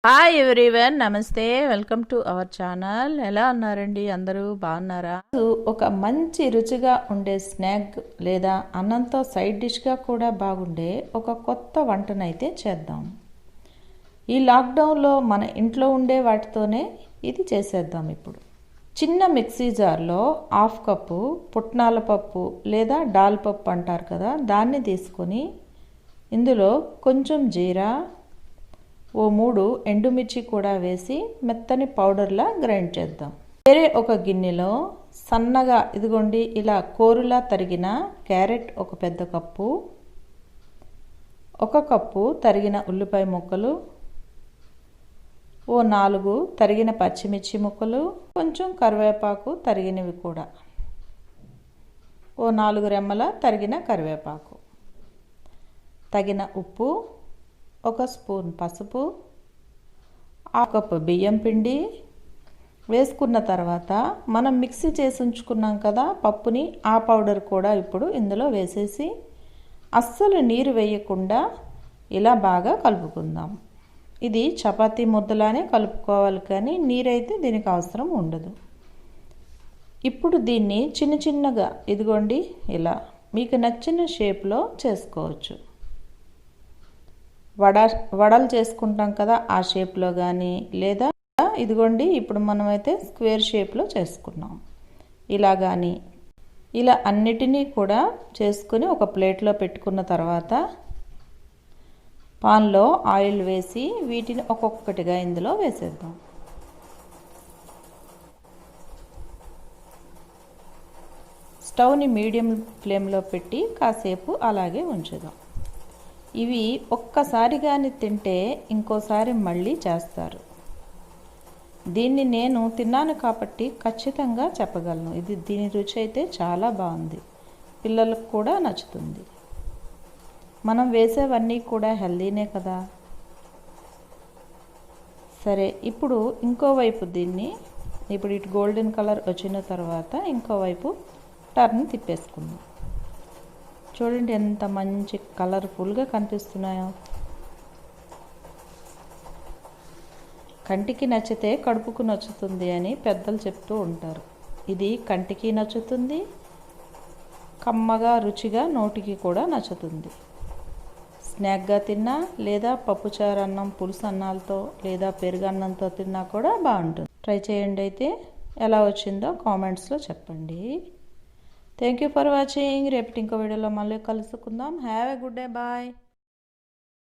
Hi everyone, నమస్తే. Welcome to our channel. ఎలా ఉన్నారండి? అందరూ బాగున్నారా? ఒక మంచి రుచిగా ఉండే స్నాక్ లేదా అన్నంతో సైడ్ డిష్గా కూడా బాగుండే ఒక కొత్త వంటనైతే చేద్దాం. ఈ లాక్డౌన్లో మన ఇంట్లో ఉండే వాటితోనే ఇది చేసేద్దాం. ఇప్పుడు చిన్న మిక్సీ జార్లో 1/2 కప్పు పుట్నాల పప్పు లేదా దాల్ పప్పు అంటారు కదా, దాన్ని తీసుకొని ఇందులో కొంచెం జీరా, ఓ 3 ఎండుమిర్చి కూడా వేసి మెత్తని పౌడర్లా గ్రైండ్ చేద్దాం. వేరే ఒక గిన్నెలో సన్నగా ఇదిగోండి ఇలా కోరులా తరిగిన క్యారెట్ ఒక పెద్ద కప్పు, 1 కప్పు తరిగిన ఉల్లిపాయ ముక్కలు, ఓ 4 తరిగిన పచ్చిమిర్చి ముక్కలు, కొంచెం కరివేపాకు తరిగినవి కూడా, ఓ 4 రెమ్మల తరిగిన కరివేపాకు, తగిన ఉప్పు, 1 స్పూన్ పసుపు, 1/2 కప్పు బియ్యం పిండి వేసుకున్న తర్వాత మనం మిక్సీ చేసి ఉంచుకున్నాం కదా పప్పుని, ఆ పౌడర్ కూడా ఇప్పుడు ఇందులో వేసేసి అస్సలు నీరు వేయకుండా ఇలా బాగా కలుపుకుందాం. ఇది చపాతీ ముద్దలానే కలుపుకోవాలి, కానీ నీరైతే దీనికి అవసరం ఉండదు. ఇప్పుడు దీన్ని చిన్న చిన్నగా ఇదిగోండి ఇలా మీకు నచ్చిన షేప్లో చేసుకోవచ్చు. వడలు చేసుకుంటాం కదా ఆ షేప్లో కానీ, లేదా ఇదిగోండి ఇప్పుడు మనమైతే స్క్వేర్ షేప్లో చేసుకున్నాం ఇలా కానీ. ఇలా అన్నిటినీ కూడా చేసుకుని ఒక ప్లేట్లో పెట్టుకున్న తర్వాత పాన్లో ఆయిల్ వేసి వీటిని ఒక్కొక్కటిగా ఇందులో వేసేద్దాం. స్టవ్ని మీడియం ఫ్లేమ్లో పెట్టి కాసేపు అలాగే ఉంచుదాం. ఇవి ఒక్కసారి కానీ తింటే ఇంకోసారి మళ్ళీ చేస్తారు. దీన్ని నేను తిన్నాను కాబట్టి ఖచ్చితంగా చెప్పగలను, దీని రుచి అయితే చాలా బాగుంది, పిల్లలకు కూడా నచ్చుతుంది. మనం వేసేవన్నీ కూడా హెల్దీనే కదా. సరే, ఇప్పుడు ఇంకోవైపు దీన్ని ఇప్పుడు ఇటు గోల్డెన్ కలర్ వచ్చిన తర్వాత ఇంకోవైపు టర్న్ తిప్పేసుకుందాం. చూడండి ఎంత మంచి కలర్ఫుల్గా కనిపిస్తున్నాయో. కంటికి నచ్చితే కడుపుకు నచ్చుతుంది అని పెద్దలు చెప్తూ ఉంటారు. ఇది కంటికి నచ్చుతుంది, కమ్మగా రుచిగా నోటికి కూడా నచ్చుతుంది. స్నాక్గా తిన్నా, లేదా పప్పుచారు అన్నం పులుసు అన్నాలతో లేదా పెరుగన్నంతో తిన్నా కూడా బాగుంటుంది. ట్రై చేయండి. అయితే ఎలా వచ్చిందో కామెంట్స్లో చెప్పండి. Thank you for watching. రేపటి ఇంకో వీడియోలో మళ్ళీ కలుసుకుందాం. Have a good day. Bye.